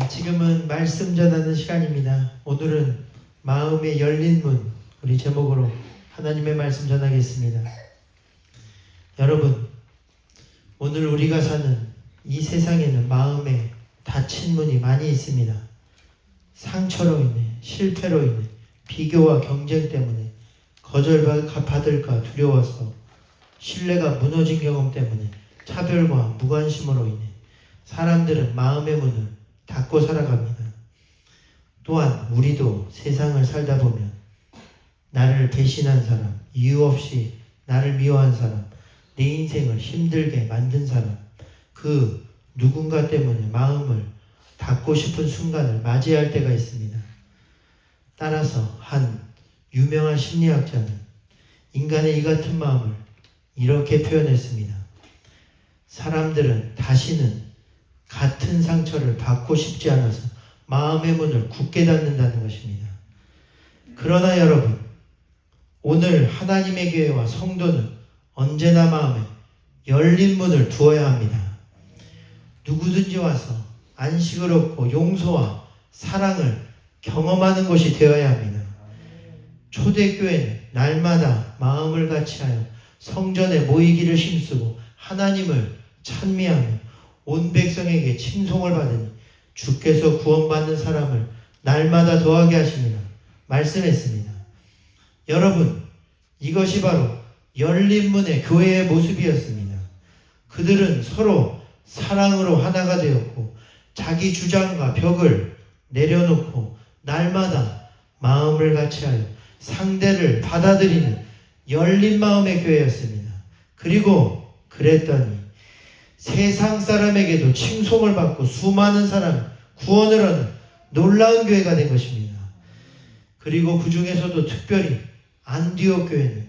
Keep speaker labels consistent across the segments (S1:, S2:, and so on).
S1: 지금은 말씀 전하는 시간입니다. 오늘은 마음의 열린 문, 우리 제목으로 하나님의 말씀 전하겠습니다. 여러분, 오늘 우리가 사는 이 세상에는 마음에 닫힌 문이 많이 있습니다. 상처로 인해, 실패로 인해, 비교와 경쟁 때문에, 거절받을까 두려워서, 신뢰가 무너진 경험 때문에, 차별과 무관심으로 인해 사람들은 마음의 문을 닫고 살아갑니다. 또한 우리도 세상을 살다 보면 나를 배신한 사람, 이유 없이 나를 미워한 사람, 내 인생을 힘들게 만든 사람, 그 누군가 때문에 마음을 닫고 싶은 순간을 맞이할 때가 있습니다. 따라서 한 유명한 심리학자는 인간의 이 같은 마음을 이렇게 표현했습니다. 사람들은 다시는 같은 상처를 받고 싶지 않아서 마음의 문을 굳게 닫는다는 것입니다. 그러나 여러분, 오늘 하나님의 교회와 성도는 언제나 마음에 열린 문을 두어야 합니다. 누구든지 와서 안식을 얻고 용서와 사랑을 경험하는 곳이 되어야 합니다. 초대교회는 날마다 마음을 같이하여 성전에 모이기를 힘쓰고 하나님을 찬미하며 온 백성에게 칭송을 받으니 주께서 구원받는 사람을 날마다 더하게 하시니라 말씀했습니다. 여러분, 이것이 바로 열린 문의 교회의 모습이었습니다. 그들은 서로 사랑으로 하나가 되었고 자기 주장과 벽을 내려놓고 날마다 마음을 같이하여 상대를 받아들이는 열린 마음의 교회였습니다. 그리고 그랬더니 세상 사람에게도 칭송을 받고 수많은 사람 구원을 하는 놀라운 교회가 된 것입니다. 그리고 그 중에서도 특별히 안디옥 교회는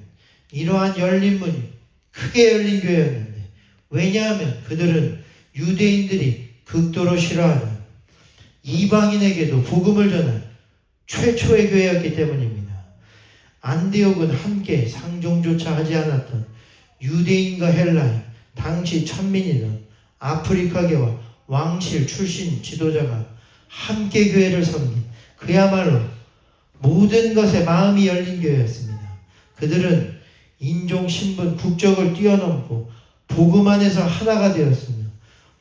S1: 이러한 열린 문이 크게 열린 교회였는데, 왜냐하면 그들은 유대인들이 극도로 싫어하는 이방인에게도 복음을 전한 최초의 교회였기 때문입니다. 안디옥은 함께 상종조차 하지 않았던 유대인과 헬라인, 당시 천민이던 아프리카계와 왕실 출신 지도자가 함께 교회를 섬긴 그야말로 모든 것에 마음이 열린 교회였습니다. 그들은 인종, 신분, 국적을 뛰어넘고 복음 안에서 하나가 되었으며,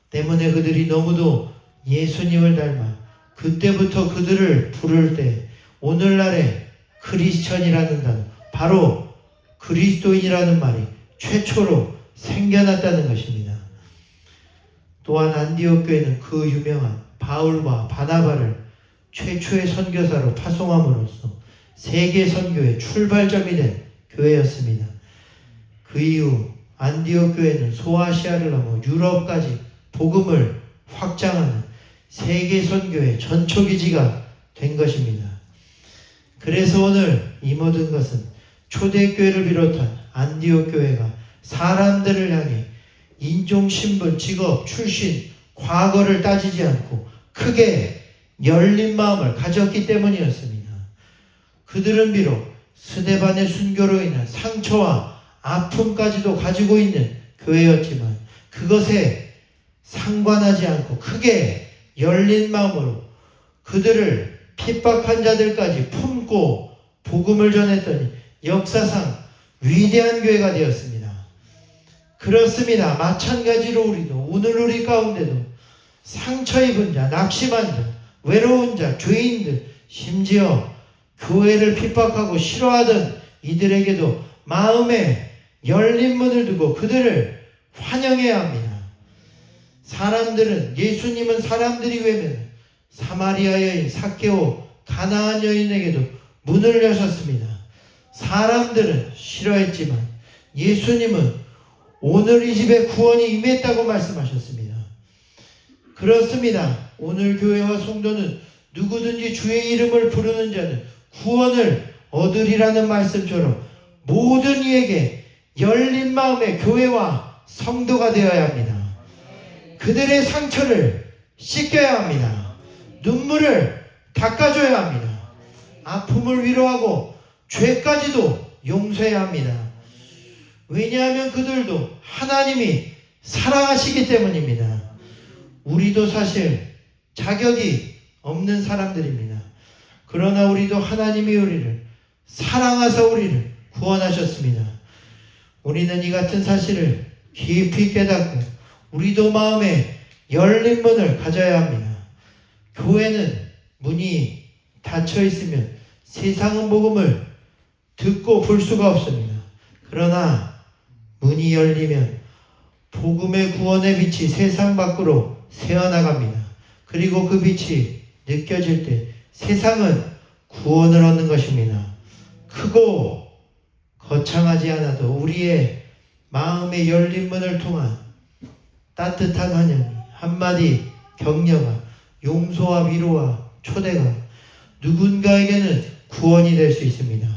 S1: 때문에 그들이 너무도 예수님을 닮아 그때부터 그들을 부를 때 오늘날의 크리스천이라는 단어, 바로 그리스도인이라는 말이 최초로 생겨났다는 것입니다. 또한 안디옥 교회는 그 유명한 바울과 바나바를 최초의 선교사로 파송함으로써 세계 선교의 출발점이 된 교회였습니다. 그 이후 안디옥 교회는 소아시아를 넘어 유럽까지 복음을 확장하는 세계 선교의 전초기지가 된 것입니다. 그래서 오늘 이 모든 것은 초대교회를 비롯한 안디옥 교회가 사람들을 향해 인종, 신분, 직업, 출신, 과거를 따지지 않고 크게 열린 마음을 가졌기 때문이었습니다. 그들은 비록 스데반의 순교로 인한 상처와 아픔까지도 가지고 있는 교회였지만 그것에 상관하지 않고 크게 열린 마음으로 그들을 핍박한 자들까지 품고 복음을 전했더니 역사상 위대한 교회가 되었습니다. 그렇습니다. 마찬가지로 우리도 오늘 우리 가운데도 상처 입은 자, 낙심한 자, 외로운 자, 죄인들, 심지어 교회를 핍박하고 싫어하던 이들에게도 마음에 열린 문을 두고 그들을 환영해야 합니다. 사람들은, 예수님은 사람들이 외면 사마리아 여인, 삭개오, 가나안 여인에게도 문을 여셨습니다. 사람들은 싫어했지만 예수님은 오늘 이 집에 구원이 임했다고 말씀하셨습니다. 그렇습니다. 오늘 교회와 성도는 누구든지 주의 이름을 부르는 자는 구원을 얻으리라는 말씀처럼 모든 이에게 열린 마음의 교회와 성도가 되어야 합니다. 그들의 상처를 씻겨야 합니다. 눈물을 닦아줘야 합니다. 아픔을 위로하고 죄까지도 용서해야 합니다. 왜냐하면 그들도 하나님이 사랑하시기 때문입니다. 우리도 사실 자격이 없는 사람들입니다. 그러나 우리도 하나님이 우리를 사랑하사 우리를 구원하셨습니다. 우리는 이 같은 사실을 깊이 깨닫고 우리도 마음에 열린 문을 가져야 합니다. 교회는 문이 닫혀 있으면 세상은 복음을 듣고 볼 수가 없습니다. 그러나 문이 열리면 복음의 구원의 빛이 세상 밖으로 새어나갑니다. 그리고 그 빛이 느껴질 때 세상은 구원을 얻는 것입니다. 크고 거창하지 않아도 우리의 마음의 열린 문을 통한 따뜻한 환영, 한마디 격려가, 용서와 위로와 초대가 누군가에게는 구원이 될 수 있습니다.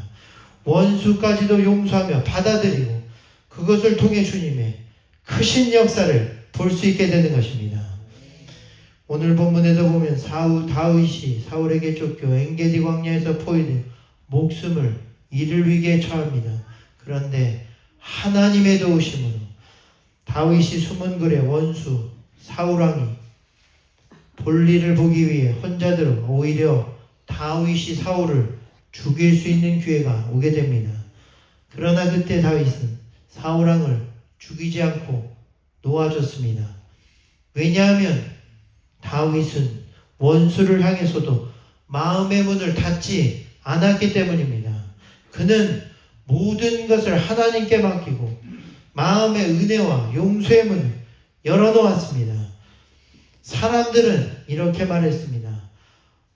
S1: 원수까지도 용서하며 받아들이고 그것을 통해 주님의 크신 역사를 볼 수 있게 되는 것입니다. 오늘 본문에도 보면 다윗이 사울에게 쫓겨 엔게디 광야에서 포위되어 목숨을 잃을 위기에 처합니다. 그런데 하나님의 도우심으로 다윗이 숨은 글에 원수 사울왕이 볼일을 보기 위해 혼자 들어 오히려 다윗이 사울을 죽일 수 있는 기회가 오게 됩니다. 그러나 그때 다윗은 사울왕을 죽이지 않고 놓아줬습니다. 왜냐하면 다윗은 원수를 향해서도 마음의 문을 닫지 않았기 때문입니다. 그는 모든 것을 하나님께 맡기고 마음의 은혜와 용서의 문을 열어놓았습니다. 사람들은 이렇게 말했습니다.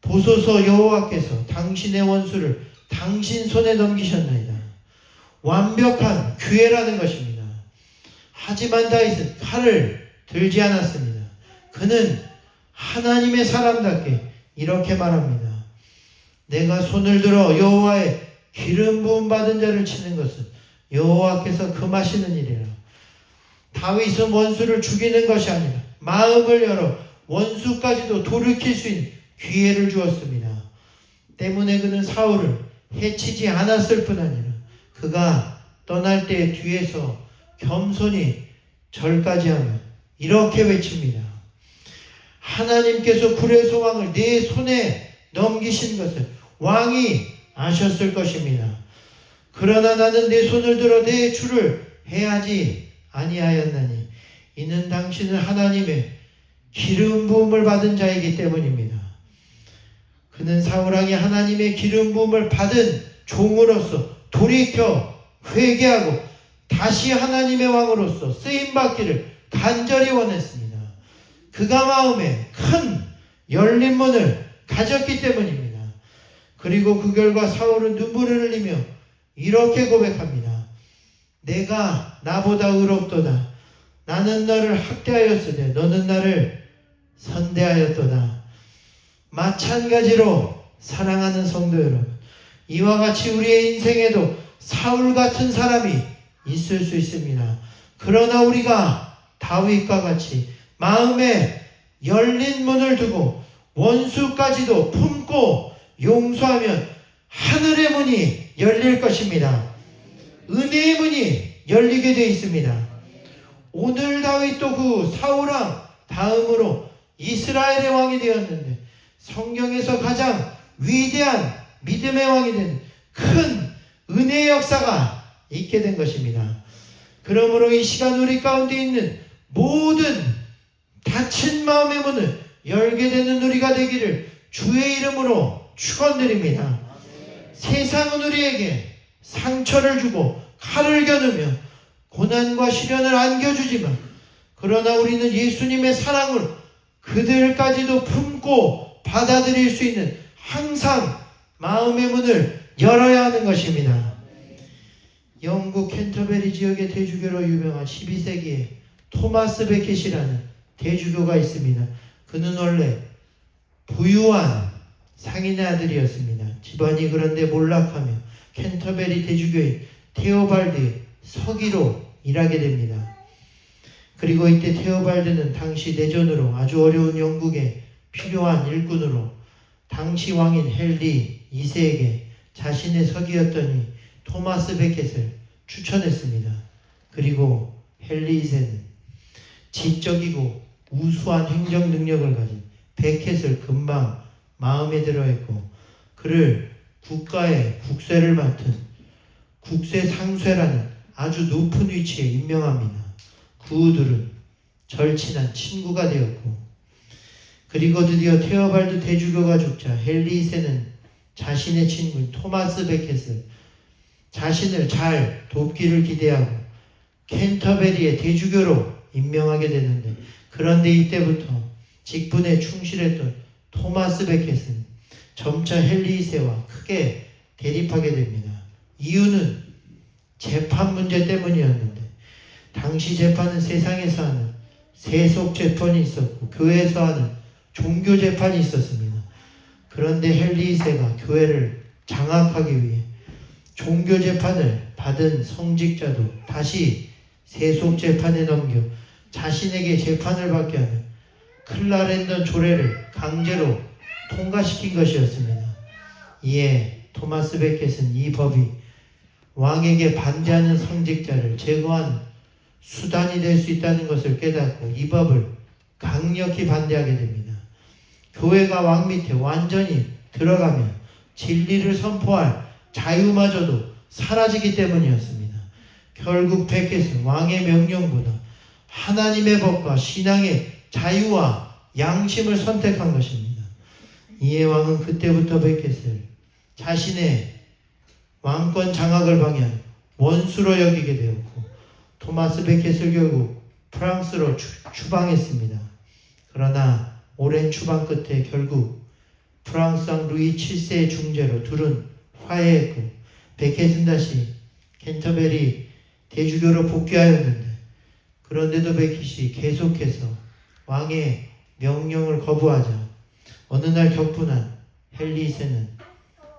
S1: 보소서 여호와께서 당신의 원수를 당신 손에 넘기셨나이다. 완벽한 기회라는 것입니다. 하지만 다윗은 칼을 들지 않았습니다. 그는 하나님의 사람답게 이렇게 말합니다. 내가 손을 들어 여호와의 기름 부음 받은 자를 치는 것은 여호와께서 금하시는 일이라. 다윗은 원수를 죽이는 것이 아니라 마음을 열어 원수까지도 돌이킬 수 있는 기회를 주었습니다. 때문에 그는 사울을 해치지 않았을 뿐 아니라 그가 떠날 때 뒤에서 겸손히 절까지 하며 이렇게 외칩니다. 하나님께서 굴에서 왕을 내 손에 넘기신 것을 왕이 아셨을 것입니다. 그러나 나는 내 손을 들어 내 주를 해하지 아니하였나니 이는 당신은 하나님의 기름 부음을 받은 자이기 때문입니다. 그는 사울왕이 하나님의 기름 부음을 받은 종으로서 돌이켜 회개하고 다시 하나님의 왕으로서 쓰임받기를 간절히 원했습니다. 그가 마음에 큰 열린 문을 가졌기 때문입니다. 그리고 그 결과 사울은 눈물을 흘리며 이렇게 고백합니다. 내가 나보다 의롭도다. 나는 너를 학대하였으되 너는 나를 선대하였도다. 마찬가지로 사랑하는 성도 여러분, 이와 같이 우리의 인생에도 사울 같은 사람이 있을 수 있습니다. 그러나 우리가 다윗과 같이 마음에 열린 문을 두고 원수까지도 품고 용서하면 하늘의 문이 열릴 것입니다. 은혜의 문이 열리게 되어 있습니다. 오늘 다윗도 그 사울왕 다음으로 이스라엘의 왕이 되었는데 성경에서 가장 위대한 믿음의 왕이 된 큰 은혜의 역사가 있게 된 것입니다. 그러므로 이 시간 우리 가운데 있는 모든 닫힌 마음의 문을 열게 되는 우리가 되기를 주의 이름으로 축원드립니다. 세상은 우리에게 상처를 주고 칼을 겨누며 고난과 시련을 안겨주지만 그러나 우리는 예수님의 사랑을 그들까지도 품고 받아들일 수 있는 항상 마음의 문을 열어야 하는 것입니다. 영국 캔터베리 지역의 대주교로 유명한 12세기에 토마스 베켓이라는 대주교가 있습니다. 그는 원래 부유한 상인의 아들이었습니다. 집안이 그런데 몰락하며 캔터베리 대주교인 테오발드의 서기로 일하게 됩니다. 그리고 이때 테오발드는 당시 내전으로 아주 어려운 영국에 필요한 일꾼으로 당시 왕인 헨리 2세에게 자신의 서기였더니 토마스 베켓을 추천했습니다. 그리고 헨리 2세는 지적이고 우수한 행정 능력을 가진 베켓을 금방 마음에 들어했고 그를 국가의 국세를 맡은 국세 상쇄라는 아주 높은 위치에 임명합니다. 그들은 절친한 친구가 되었고 그리고 드디어 테오발드 대주교가 죽자 헨리 2세는 자신의 친구인 토마스 베켓을 자신을 잘 돕기를 기대하고 캔터베리의 대주교로 임명하게 되는데 그런데 이때부터 직분에 충실했던 토마스 베켓은 점차 헨리 2세와 크게 대립하게 됩니다. 이유는 재판 문제 때문이었는데 당시 재판은 세상에서 하는 세속 재판이 있었고 교회에서 하는 종교 재판이 있었습니다. 그런데 헨리 2세가 교회를 장악하기 위해 종교 재판을 받은 성직자도 다시 세속 재판에 넘겨 자신에게 재판을 받게 하는 클라렌던 조례를 강제로 통과시킨 것이었습니다. 이에 토마스 베켓은 이 법이 왕에게 반대하는 성직자를 제거한 수단이 될 수 있다는 것을 깨닫고 이 법을 강력히 반대하게 됩니다. 교회가 왕 밑에 완전히 들어가면 진리를 선포할 자유마저도 사라지기 때문이었습니다. 결국 베켓은 왕의 명령보다 하나님의 법과 신앙의 자유와 양심을 선택한 것입니다. 이에 왕은 그때부터 베켓을 자신의 왕권 장악을 방해한 원수로 여기게 되었고 토마스 베켓을 결국 프랑스로 추방했습니다. 그러나 오랜 추방 끝에 결국 프랑스 왕 루이 7세의 중재로 둘은 화해했고 베켓은 다시 캔터베리 대주교로 복귀하였는데 그런데도 베켓이 계속해서 왕의 명령을 거부하자 어느 날 격분한 헨리 2세는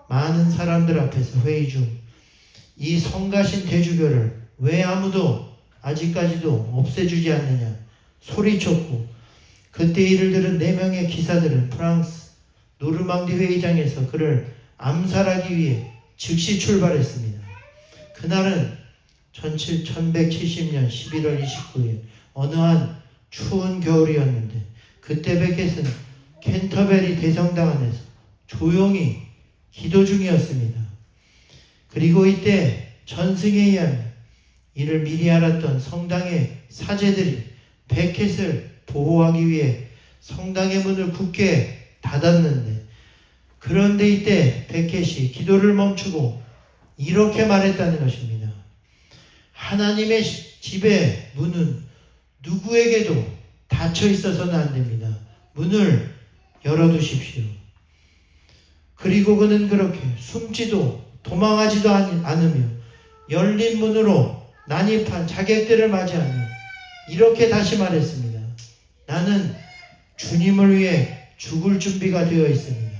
S1: 많은 사람들 앞에서 회의 중 이 성가신 대주교를 왜 아무도 아직까지도 없애주지 않느냐 소리쳤고 그때 이를 들은 4명의 기사들은 프랑스 노르망디 회의장에서 그를 암살하기 위해 즉시 출발했습니다. 그날은 1170년 11월 29일 어느 한 추운 겨울이었는데 그때 베켓은 캔터베리 대성당 안에서 조용히 기도 중이었습니다. 그리고 이때 전승에 의하면 이를 미리 알았던 성당의 사제들이 베켓을 보호하기 위해 성당의 문을 굳게 닫았는데 그런데 이때 베켓이 기도를 멈추고 이렇게 말했다는 것입니다. 하나님의 집의 문은 누구에게도 닫혀 있어서는 안 됩니다. 문을 열어두십시오. 그리고 그는 그렇게 숨지도 도망하지도 않으며 열린 문으로 난입한 자객들을 맞이하며 이렇게 다시 말했습니다. 나는 주님을 위해 죽을 준비가 되어 있습니다.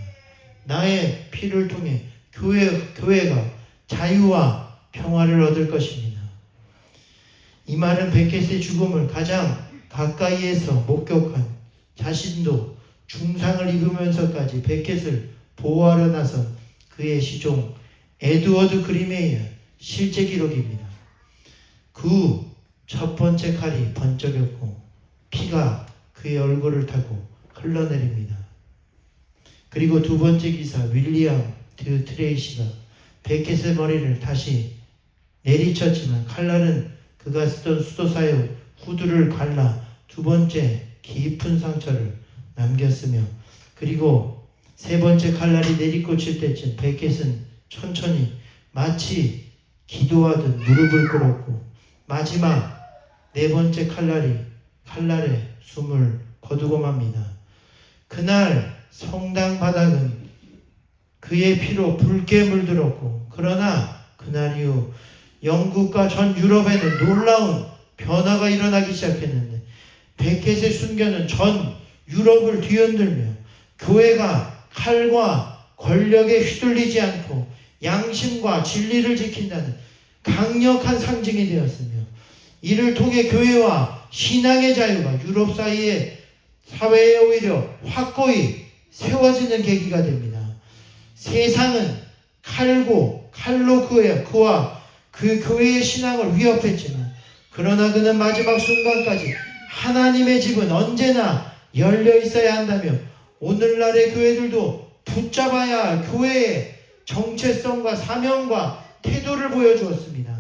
S1: 나의 피를 통해 교회가 자유와 평화를 얻을 것입니다. 이 말은 베켓의 죽음을 가장 가까이에서 목격한 자신도 중상을 입으면서까지 베켓을 보호하려 나선 그의 시종 에드워드 그림에 의한 실제 기록입니다. 그 첫 번째 칼이 번쩍였고 피가 그의 얼굴을 타고 흘러내립니다. 그리고 두 번째 기사 윌리엄 드 트레이시가 베켓의 머리를 다시 내리쳤지만 칼날은 그가 쓰던 수도사의 후드를 갈라 두 번째 깊은 상처를 남겼으며 그리고 세 번째 칼날이 내리꽂힐 때쯤 베켓은 천천히 마치 기도하듯 무릎을 꿇었고 마지막 네 번째 칼날에 숨을 거두고 맙니다. 그날 성당 바닥은 그의 피로 붉게 물들었고 그러나 그날 이후 영국과 전 유럽에는 놀라운 변화가 일어나기 시작했는데 베켓의 순교는 전 유럽을 뒤흔들며 교회가 칼과 권력에 휘둘리지 않고 양심과 진리를 지킨다는 강력한 상징이 되었으며 이를 통해 교회와 신앙의 자유가 유럽 사회에 오히려 확고히 세워지는 계기가 됩니다. 세상은 칼로 그와 그 교회의 신앙을 위협했지만 그러나 그는 마지막 순간까지 하나님의 집은 언제나 열려 있어야 한다며 오늘날의 교회들도 붙잡아야 할 교회의 정체성과 사명과 태도를 보여주었습니다.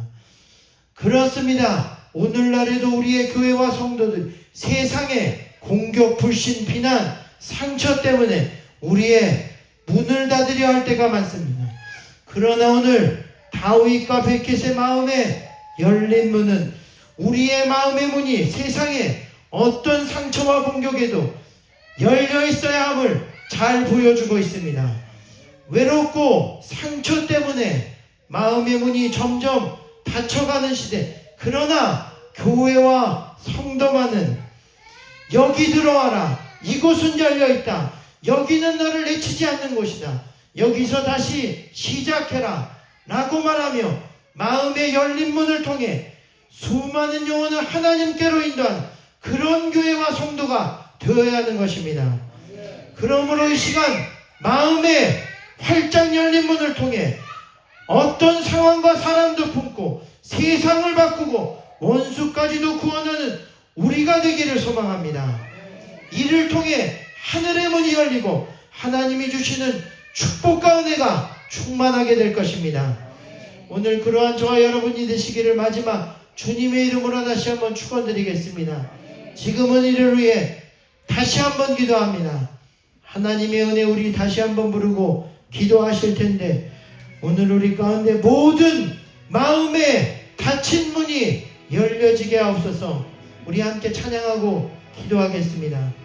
S1: 그렇습니다. 오늘날에도 우리의 교회와 성도들 세상의 공격, 불신, 비난, 상처 때문에 우리의 문을 닫으려 할 때가 많습니다. 그러나 오늘 다윗과 베켓의 마음에 열린 문은 우리의 마음의 문이 세상에 어떤 상처와 공격에도 열려 있어야 함을 잘 보여주고 있습니다. 외롭고 상처 때문에 마음의 문이 점점 닫혀가는 시대. 그러나 교회와 성도만은 여기 들어와라. 이곳은 열려있다. 여기는 너를 내치지 않는 곳이다. 여기서 다시 시작해라. 라고 말하며 마음의 열린 문을 통해 수많은 영혼을 하나님께로 인도한 그런 교회와 성도가 되어야 하는 것입니다. 그러므로 이 시간 마음의 활짝 열린 문을 통해 어떤 상황과 사람도 품고 세상을 바꾸고 원수까지도 구원하는 우리가 되기를 소망합니다. 이를 통해 하늘의 문이 열리고 하나님이 주시는 축복과 은혜가 충만하게 될 것입니다. 오늘 그러한 저와 여러분이 되시기를 마지막 주님의 이름으로 다시 한번 축원드리겠습니다. 지금은 이를 위해 다시 한번 기도합니다. 하나님의 은혜 우리 다시 한번 부르고 기도하실 텐데 오늘 우리 가운데 모든 마음에 닫힌 문이 열려지게 하옵소서. 우리 함께 찬양하고 기도하겠습니다.